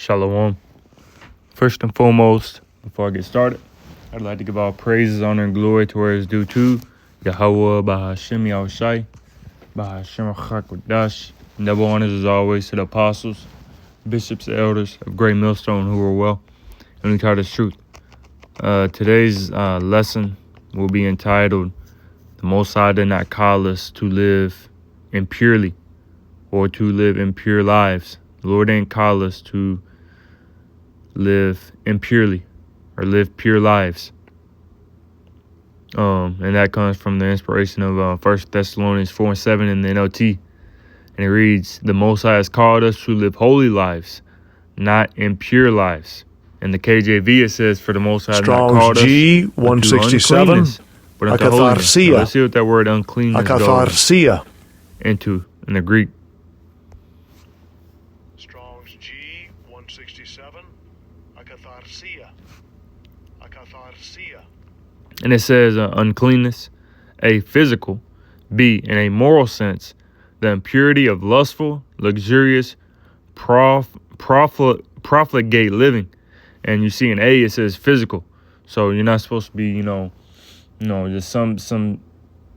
Shalom. First and foremost, before I get started, I'd like to give all praises, honor, and glory to where it's due to Yahweh, Bahashem Yahushai, Bahashem Chakwadash. Double honors as always to the apostles, bishops, elders of Great Millstone who are well and who taught us truth. Today's lesson will be entitled, "The Most High did not call us to live impurely or to live impure lives." The Lord didn't call us to live impurely or live pure lives. And that comes from the inspiration of 1 Thessalonians 4:7 in the NLT. And it reads, "The Most High has called us to live holy lives, not impure lives." In the KJV it says, "For the Most High has not called us G unto 167, uncleanness, but unto holiness." Now, akatharsia, let's see what that word uncleanness goes akatharsia. into in the Greek. Strong's G 167, akatharsia, akatharsia. And it says uncleanness, A, physical, B, in a moral sense, the impurity of lustful, luxurious, profligate living. And you see in A, it says physical. So you're not supposed to be, just some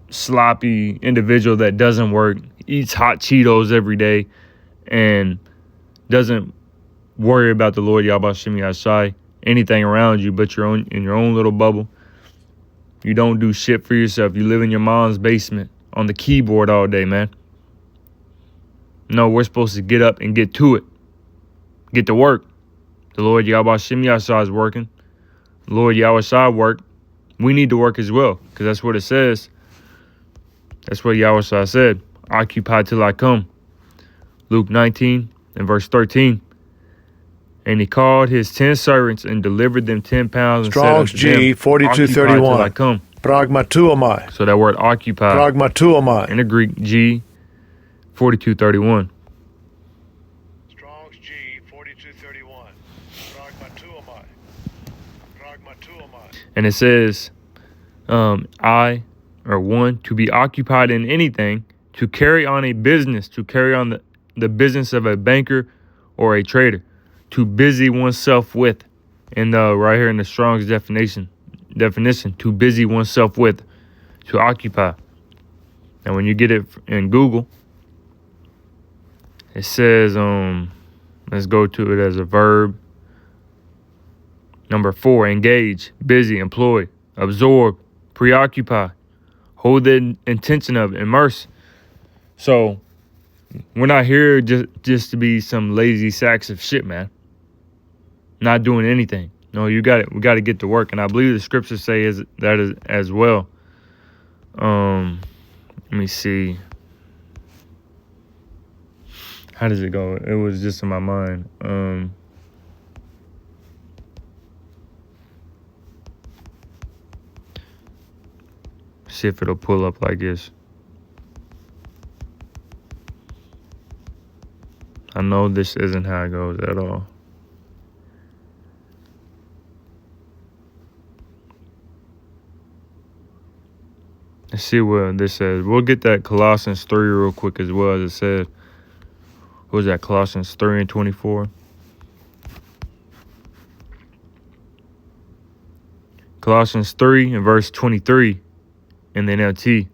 sloppy individual that doesn't work, eats hot Cheetos every day, and doesn't worry about the Lord Yahweh Shem Yashai, anything around you but in your own little bubble. You don't do shit for yourself. You live in your mom's basement on the keyboard all day, man. No, we're supposed to get up and get to it. Get to work. The Lord Yahweh Shem Yashai is working. The Lord Yahweh Shai worked. We need to work as well, because that's what it says. That's what Yahweh Shai said. "Occupy till I come." Luke 19 and verse 13. "And he called his 10 servants and delivered them 10 pounds and Strong's said unto G them, 4231. Occupy till I come." Pragmatuomai, So that word occupy in pragmatuomai. the Greek, G 4231. Strong's G 4231, pragmatuomai, pragmatuomai. And it says, to be occupied in anything, to carry on a business, to carry on the business of a banker or a trader, to busy oneself with. And right here in the Strong's definition, to busy oneself with, to occupy. And when you get it in Google, it says, let's go to it as a verb. Number 4, engage, busy, employ, absorb, preoccupy, hold the intention of, immerse. So we're not here just to be some lazy sacks of shit, man. Not doing anything. No, we got to get to work. And I believe the scriptures say that as well. Let me see. How does it go? It was just in my mind. See if it'll pull up like this. I know this isn't how it goes at all. Let's see what this says. We'll get that Colossians 3 real quick as well, as it said. What was that? Colossians 3 and 24. Colossians 3 and verse 23 in the NLT.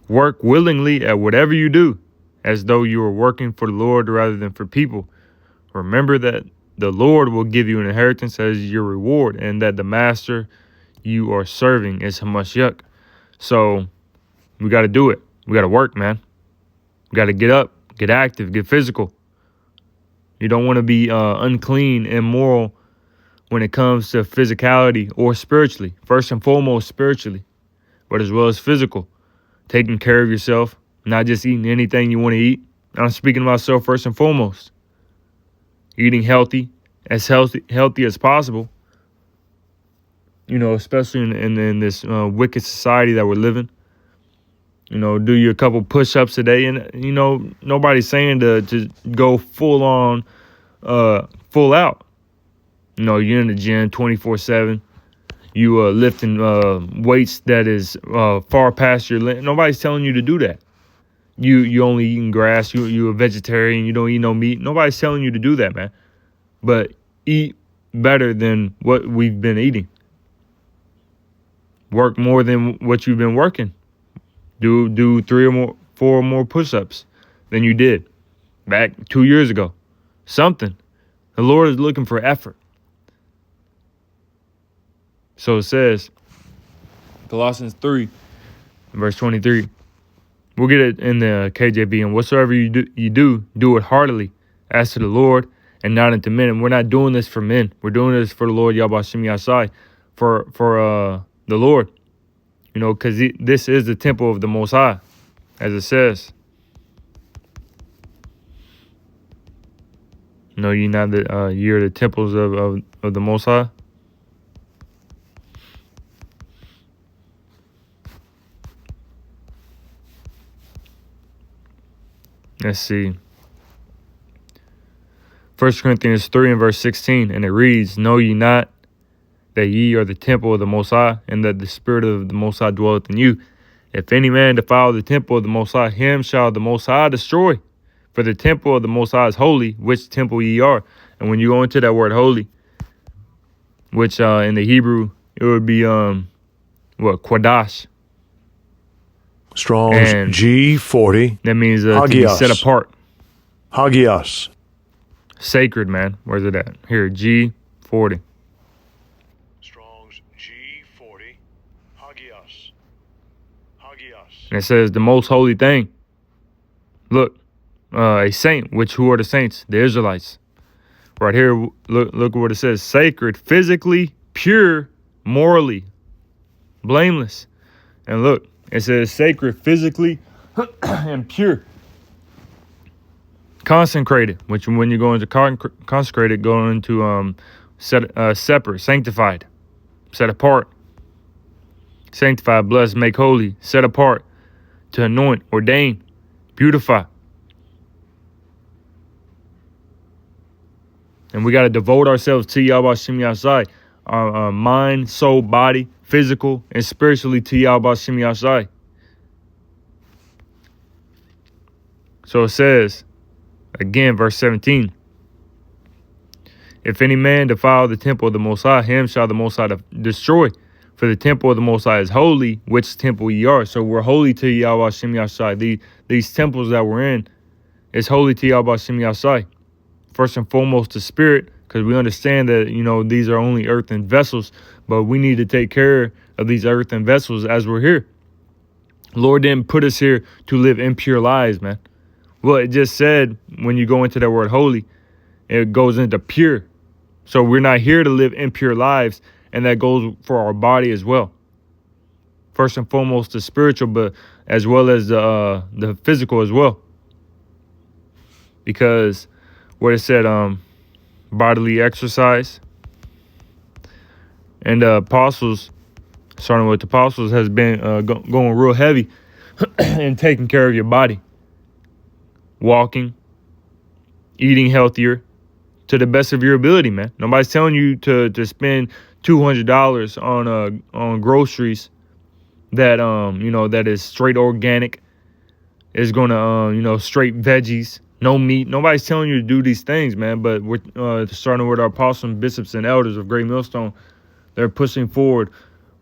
"Work willingly at whatever you do, as though you were working for the Lord rather than for people. Remember that the Lord will give you an inheritance as your reward, and that the master you are serving is Hamashiach." So we got to do it. We got to work, man. We got to get up, get active, get physical. You don't want to be unclean, immoral when it comes to physicality or spiritually. First and foremost, spiritually, but as well as physical. Taking care of yourself, not just eating anything you want to eat. I'm speaking of myself first and foremost. Eating healthy as possible. Especially in this wicked society that we're living. Do you a couple push-ups a day. And, nobody's saying to go full on, full out. You're in the gym 24/7. You lifting weights that is far past your limit. Nobody's telling you to do that. you only eating grass, you a vegetarian, you don't eat no meat. Nobody's telling you to do that, man. But eat better than what we've been eating. Work more than what you've been working. Do 4 or more push-ups than you did back 2 years ago. Something. The Lord is looking for effort. So it says, Colossians 3, verse 23. We'll get it in the KJV. And whatsoever you do it heartily, as to the Lord and not unto men. And we're not doing this for men. We're doing this for the Lord, Yahweh Yasai, for the Lord. You know, because this is the temple of the Most High, as it says. Know ye not that ye are the temples of the Most High? Let's see. 1 Corinthians 3 and verse 16, and it reads, Know ye not that ye are the temple of the Most High, and that the Spirit of the Most High dwelleth in you? If any man defile the temple of the Most High, him shall the Most High destroy. For the temple of the Most High is holy, which temple ye are. And when you go into that word holy, which in the Hebrew, it would be, Quadash. Strong's And G40. that means to be set apart. Hagios. Sacred, man. Where's it at? Here, G40. Strong's G40. Hagios. Hagios. And it says the most holy thing. Look, a saint, which who are the saints? The Israelites. Right here, look what it says. Sacred, physically, pure, morally, blameless. And look, it says sacred, physically, and pure. Consecrated, which when you go into consecrated, go into separate, sanctified, set apart. Sanctified, blessed, make holy, set apart, to anoint, ordain, beautify. And we got to devote ourselves to Yahweh Shem Yahshai, our mind, soul, body, physical, and spiritually to Yahweh Shem Yahshai. So it says, again, verse 17, if any man defile the temple of the Most High, him shall the Most High destroy. For the temple of the Most High is holy, which temple ye are. So we're holy to Yahweh Shem Yahshai. These temples that we're in is holy to Yahweh Shem Yahshai. First and foremost, the spirit, because we understand that, you know, these are only earthen vessels, but we need to take care of these earthen vessels as we're here. Lord didn't put us here to live impure lives, man. Well, it just said when you go into that word holy, it goes into pure. So we're not here to live impure lives, and that goes for our body as well. First and foremost, the spiritual, but as well as the physical as well. Because what it said, bodily exercise, and the apostles, starting with the apostles, has been going real heavy in taking care of your body, walking, eating healthier to the best of your ability, man. Nobody's telling you to spend $200 on groceries that that is straight organic, is gonna straight veggies, no meat. Nobody's telling you to do these things, man. But we're starting with our apostles, bishops, and elders of Great Millstone. They're pushing forward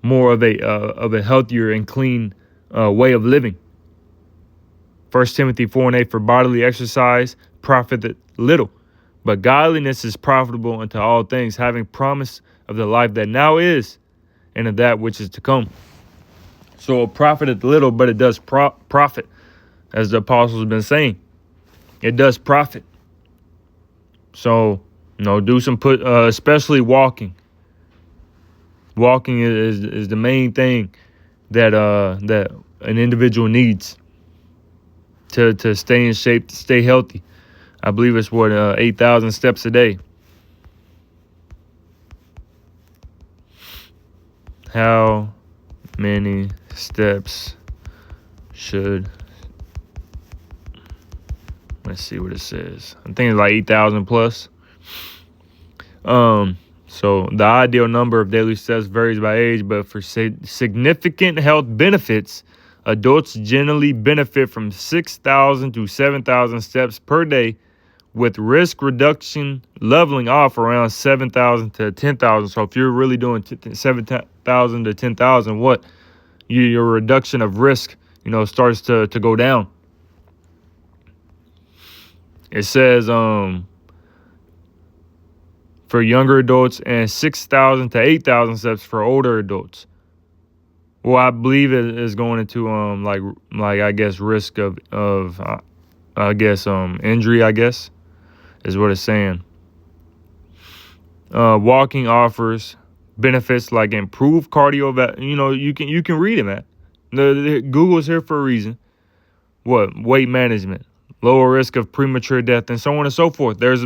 more of a healthier and clean way of living. 1 Timothy 4 and 8, for bodily exercise profiteth little, but godliness is profitable unto all things, having promise of the life that now is, and of that which is to come. So it profiteth little, but it does profit, as the apostles have been saying. It does profit. So, do some especially walking. Walking is the main thing that an individual needs to stay in shape, to stay healthy. I believe it's 8,000 steps a day. How many steps should, let's see what it says. I think it's like 8,000 plus. So the ideal number of daily steps varies by age, but for significant health benefits, Adults generally benefit from 6,000 to 7,000 steps per day, with risk reduction leveling off around 7,000 to 10,000. So if you're really doing 7,000 to 10,000, your reduction of risk, starts to go down. It says for younger adults and 6,000 to 8,000 steps for older adults. Well, I believe it is going into like I guess risk of injury, I guess, is what it's saying. Walking offers benefits like improved cardio. You can read it, man. Google's here for a reason. Weight management, lower risk of premature death, and so on and so forth. There's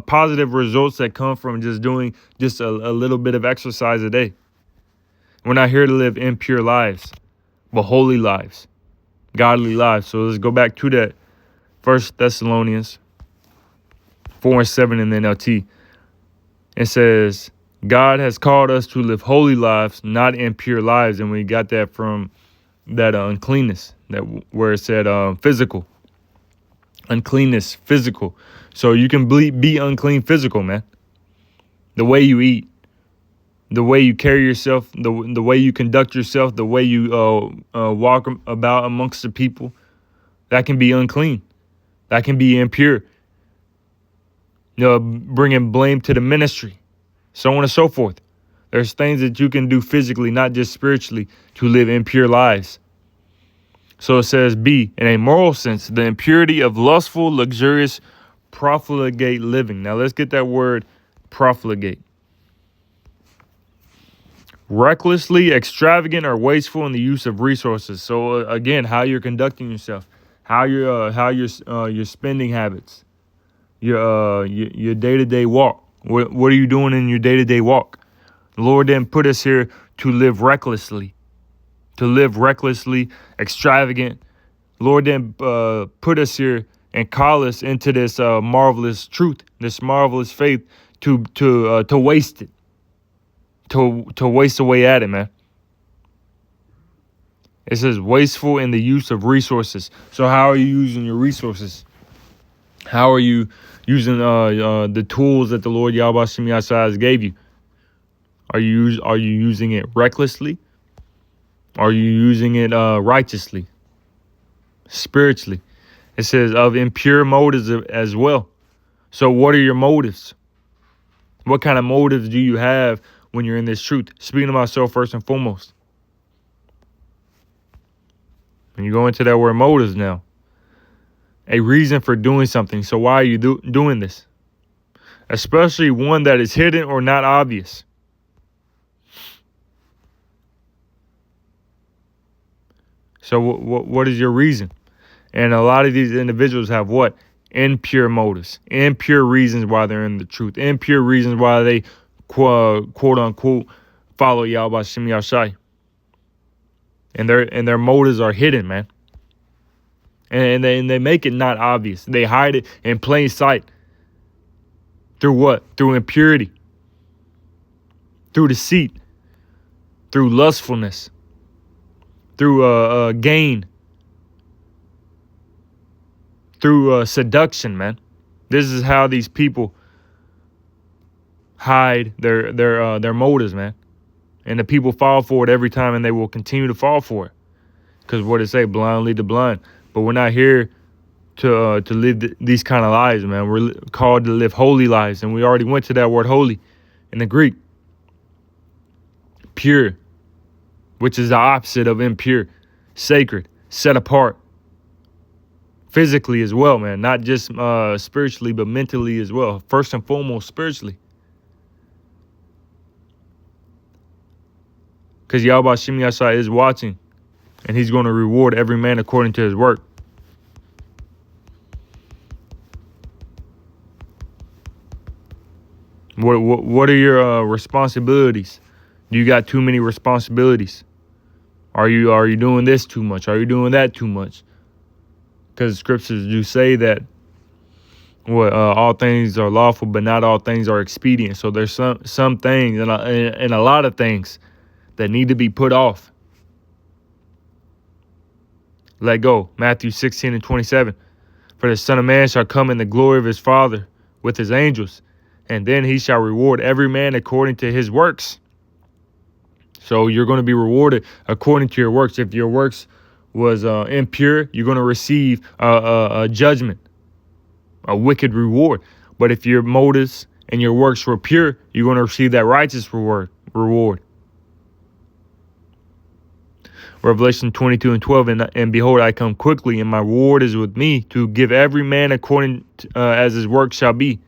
positive results that come from just doing just a little bit of exercise a day. We're not here to live impure lives, but holy lives, godly lives. So let's go back to that 1 Thessalonians 4:7 in the NLT. It says, God has called us to live holy lives, not impure lives. And we got that from that uncleanness, where it said physical. Uncleanness, physical. So you can be unclean physical, man. The way you eat, the way you carry yourself, the way you conduct yourself, the way you walk about amongst the people, that can be unclean. That can be impure. Bringing blame to the ministry, so on and so forth. There's things that you can do physically, not just spiritually, to live impure lives. So it says, B, in a moral sense, the impurity of lustful, luxurious, profligate living. Now let's get that word profligate. Recklessly extravagant or wasteful in the use of resources. So again, how you're conducting yourself, how your spending habits, your day-to-day walk. What are you doing in your day-to-day walk? The Lord didn't put us here to live recklessly, extravagant. Lord didn't put us here and call us into this marvelous truth, this marvelous faith to waste it, to waste away at it, man. It says wasteful in the use of resources. So how are you using your resources? How are you using the tools that the Lord Yahweh Shem Yahshua gave you? Are you using it recklessly? Are you using it righteously, spiritually? It says of impure motives as well. So what are your motives? What kind of motives do you have when you're in this truth? Speaking to myself first and foremost. When you go into that word motives now, a reason for doing something. So why are you doing this? Especially one that is hidden or not obvious. So what is your reason? And a lot of these individuals have what? Impure motives, impure reasons why they're in the truth, impure reasons why they quote unquote follow Yahweh Shem Yahshai. And their motives are hidden, man. And they make it not obvious. They hide it in plain sight. Through what? Through impurity. Through deceit. Through lustfulness. Through gain. Through seduction, man. This is how these people hide their motives, man. And the people fall for it every time, and they will continue to fall for it. Because what it say, blind lead the blind. But we're not here to live these kind of lives, man. We're called to live holy lives, and we already went to that word holy in the Greek. Pure, which is the opposite of impure. Sacred, set apart. Physically as well, man. Not just spiritually, but mentally as well. First and foremost, spiritually. Because Yahweh Shem Yahshua is watching, and he's going to reward every man according to his work. What are your responsibilities? Do you got too many responsibilities? Are you doing this too much? Are you doing that too much? Because scriptures do say that all things are lawful, but not all things are expedient. So there's some things and a lot of things that need to be put off. Let go. Matthew 16:27. For the Son of Man shall come in the glory of his Father with his angels, and then he shall reward every man according to his works. So you're going to be rewarded according to your works. If your works was impure, you're going to receive a judgment, a wicked reward. But if your motives and your works were pure, you're going to receive that righteous reward. Revelation 22:12, and behold, I come quickly, and my reward is with me to give every man according to, as his work shall be.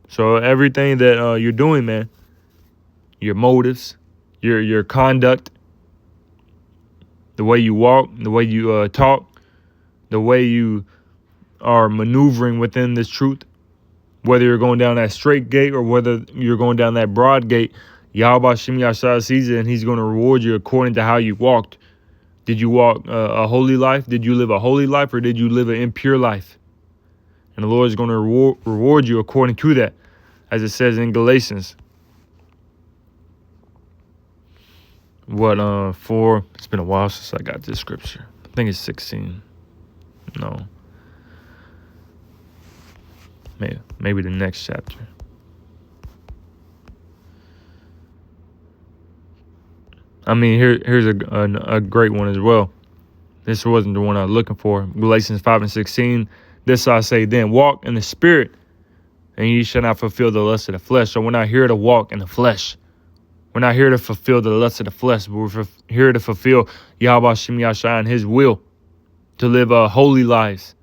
So everything that you're doing, man, your motives, your conduct, the way you walk, the way you talk, the way you are maneuvering within this truth, whether you're going down that straight gate or whether you're going down that broad gate, Yahweh Shem Yashai sees it, and he's going to reward you according to how you walked. Did you walk a holy life? Did you live a holy life, or did you live an impure life? And the Lord is going to reward you according to that, as it says in Galatians. It's been a while since I got this scripture. I think it's 16. No. Maybe the next chapter. I mean, here's a great one as well. This wasn't the one I was looking for. Galatians 5:16. This I say then, walk in the spirit, and ye shall not fulfill the lust of the flesh. So we're not here to walk in the flesh. We're not here to fulfill the lust of the flesh, but we're here to fulfill Yahweh Shem Yashai and his will, to live holy lives,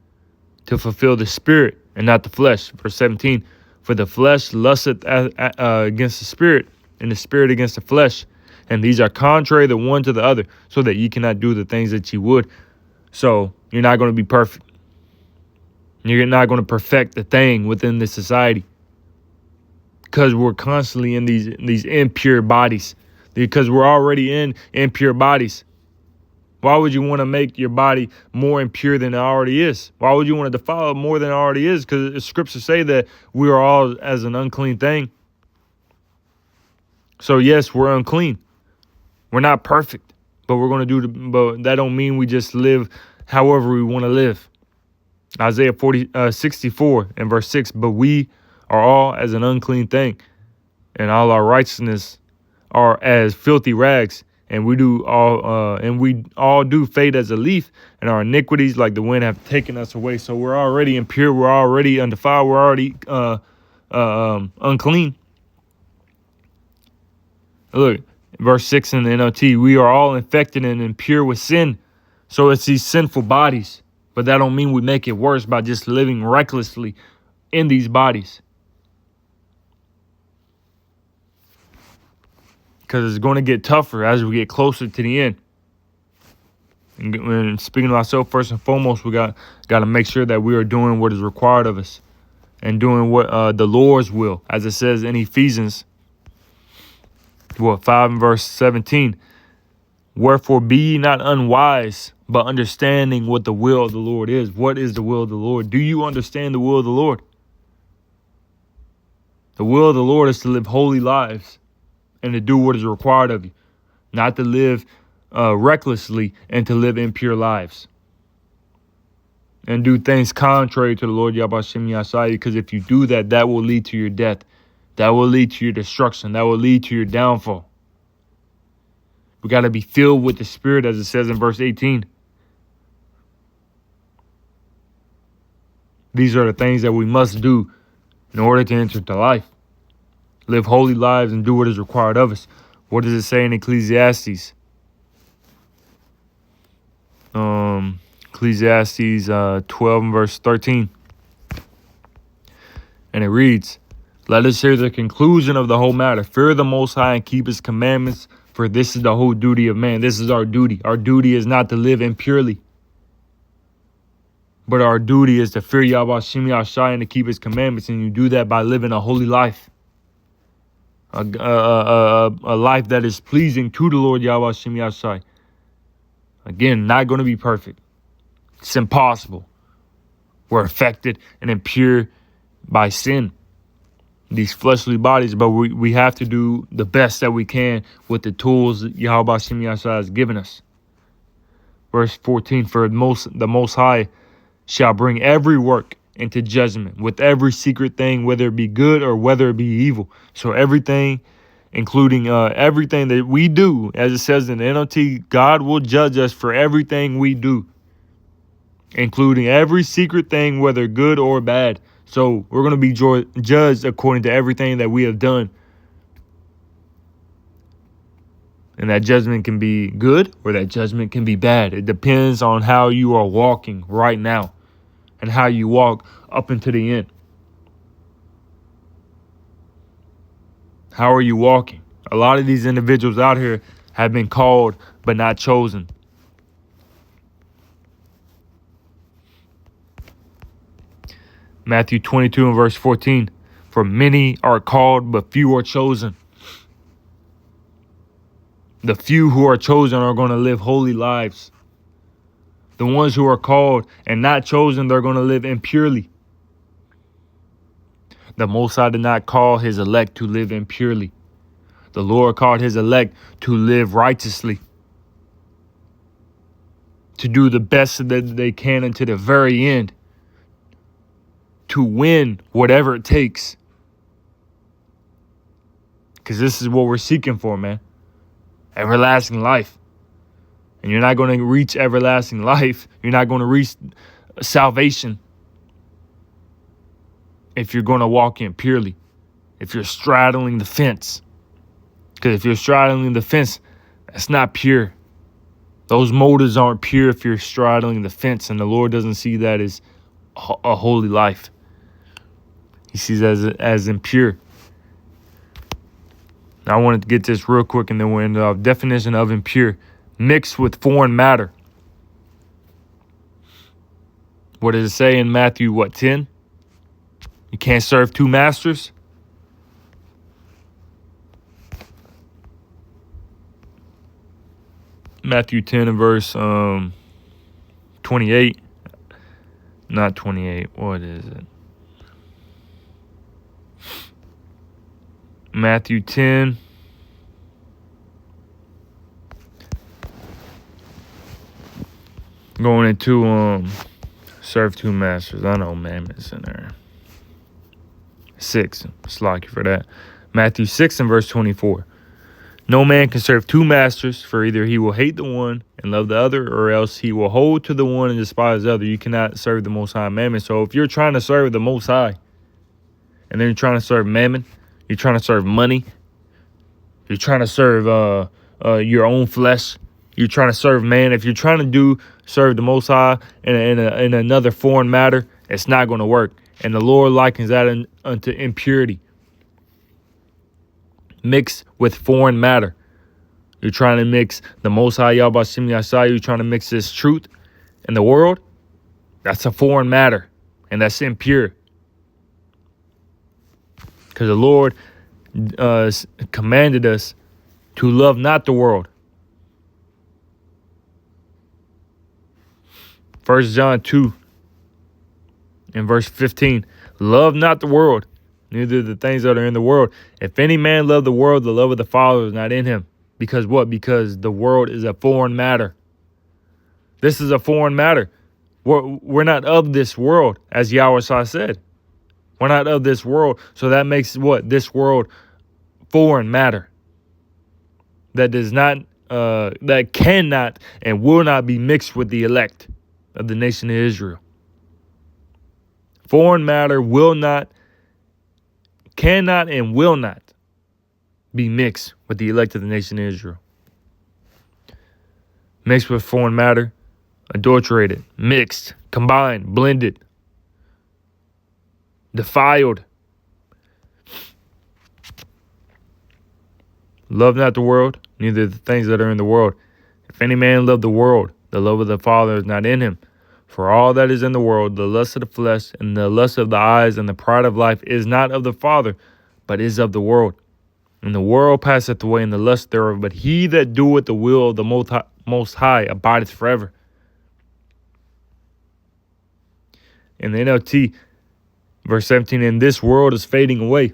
to fulfill the spirit and not the flesh. Verse 17, for the flesh lusteth against the spirit, and the spirit against the flesh. And these are contrary the one to the other, so that ye cannot do the things that ye would. So you're not going to be perfect. You're not going to perfect the thing within this society, because we're constantly in these impure bodies, because we're already in impure bodies. Why would you want to make your body more impure than it already is? Why would you want to defile it more than it already is? Because the scriptures say that we are all as an unclean thing. So yes, we're unclean. We're not perfect, but we're going to but that don't mean we just live however we want to live. Isaiah 64 and verse 6, but we are all as an unclean thing, and all our righteousness are as filthy rags, and we all do fade as a leaf, and our iniquities like the wind have taken us away. So we're already impure, we're already undefiled, we're already unclean. Look, verse 6 in the NLT, we are all infected and impure with sin. So it's these sinful bodies, but that don't mean we make it worse by just living recklessly in these bodies. Because it's going to get tougher as we get closer to the end. And speaking to myself, first and foremost, we got to make sure that we are doing what is required of us and doing what the Lord's will, as it says in Ephesians 5 and verse 17. Wherefore be ye not unwise, but understanding what the will of the Lord is. What is the will of the Lord? Do you understand the will of the Lord? The will of the Lord is to live holy lives and to do what is required of you, not to live recklessly and to live impure lives and do things contrary to the Lord Yahweh Shem Yashai. Because if you do that, that will lead to your death. That will lead to your destruction. That will lead to your downfall. We got to be filled with the Spirit, as it says in verse 18. These are the things that we must do in order to enter into life. Live holy lives and do what is required of us. What does it say in Ecclesiastes? Ecclesiastes 12 and verse 13. And it reads, let us hear the conclusion of the whole matter. Fear the Most High and keep his commandments, for this is the whole duty of man. This is our duty. Our duty is not to live impurely, but our duty is to fear Yahweh Shem Yashai and to keep his commandments. And you do that by living a holy life. A life that is pleasing to the Lord Yahweh Shem Yashai. Again, not going to be perfect. It's impossible. We're affected and impure by sin, these fleshly bodies, but we have to do the best that we can with the tools that Yahweh Shem Yashai has given us. Verse 14, for the most High shall bring every work into judgment with every secret thing, whether it be good or whether it be evil. So everything, including everything that we do, as it says in the NLT, God will judge us for everything we do, including every secret thing, whether good or bad. So we're going to be judged according to everything that we have done. And that judgment can be good or that judgment can be bad. It depends on how you are walking right now and how you walk up into the end. How are you walking? A lot of these individuals out here have been called but not chosen. Matthew 22 and verse 14. For many are called, but few are chosen. The few who are chosen are going to live holy lives. The ones who are called and not chosen, they're going to live impurely. The Most High did not call his elect to live impurely. The Lord called his elect to live righteously, to do the best that they can until the very end, to win whatever it takes. Because this is what we're seeking for, man. Everlasting life. And you're not going to reach everlasting life. You're not going to reach salvation if you're going to walk in purely. If you're straddling the fence. Because if you're straddling the fence, that's not pure. Those motives aren't pure if you're straddling the fence. And the Lord doesn't see that as a holy life. He sees it as impure. Now, I wanted to get this real quick and then we'll end up. Definition of impure. Mixed with foreign matter. What does it say in Matthew, 10? You can't serve two masters. Matthew 10 and verse 28. Not 28. What is it? Matthew 10. Going into serve two masters. I know mammoths in there. 6. Slack you for that. Matthew 6 and verse 24. No man can serve two masters, for either he will hate the one and love the other, or else he will hold to the one and despise the other. You cannot serve the Most High Mammon. So if you're trying to serve the Most High, and then you're trying to serve Mammon, you're trying to serve money, you're trying to serve your own flesh, you're trying to serve man. If you're trying to serve the Most High in another foreign matter, it's not going to work. And the Lord likens that unto impurity. Mixed with foreign matter. You're trying to mix the Most High Yahweh Shem Yasai. You're trying to mix this truth in the world. That's a foreign matter. And that's impure. Because the Lord commanded us to love not the world. 1 John 2 and verse 15. Love not the world, neither the things that are in the world. If any man love the world, the love of the Father is not in him. Because what? Because the world is a foreign matter. This is a foreign matter. We're not of this world, as Yahweh said. We're not of this world. So that makes what? This world foreign matter. That does not, that cannot and will not be mixed with the elect of the nation of Israel. Foreign matter cannot and will not be mixed with the elect of the nation of Israel. Mixed with foreign matter, adulterated, mixed, combined, blended, defiled. Love not the world, neither the things that are in the world. If any man love the world, the love of the Father is not in him. For all that is in the world, the lust of the flesh and the lust of the eyes and the pride of life is not of the Father, but is of the world. And the world passeth away and the lust thereof, but he that doeth the will of the Most High abideth forever. In the NLT, verse 17, and this world is fading away,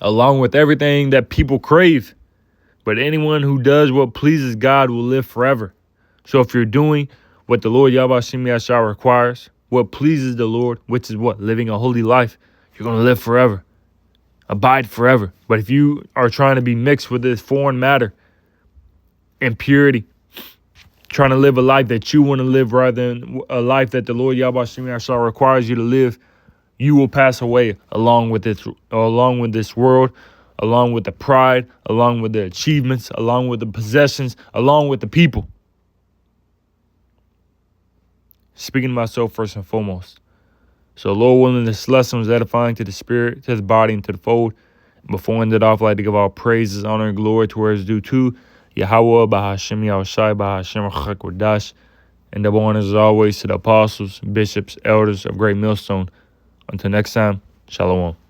along with everything that people crave. But anyone who does what pleases God will live forever. So if you're doing what the Lord Yahweh Shem Yahshua requires, what pleases the Lord, which is what? Living a holy life, you're going to live forever, abide forever. But if you are trying to be mixed with this foreign matter, impurity, trying to live a life that you want to live rather than a life that the Lord Yahweh Shem Yahshua requires you to live, you will pass away along with this world, along with the pride, along with the achievements, along with the possessions, along with the people. Speaking to myself first and foremost. So, Lord willing, this lesson was edifying to the spirit, to the body, and to the fold. Before I end it off, I'd like to give all praises, honor, and glory to where it's due to Yahweh, Bahashem Yahushai, Bahashem Chakwadash, and double honors as always to the apostles, bishops, elders of Great Millstone. Until next time, Shalom.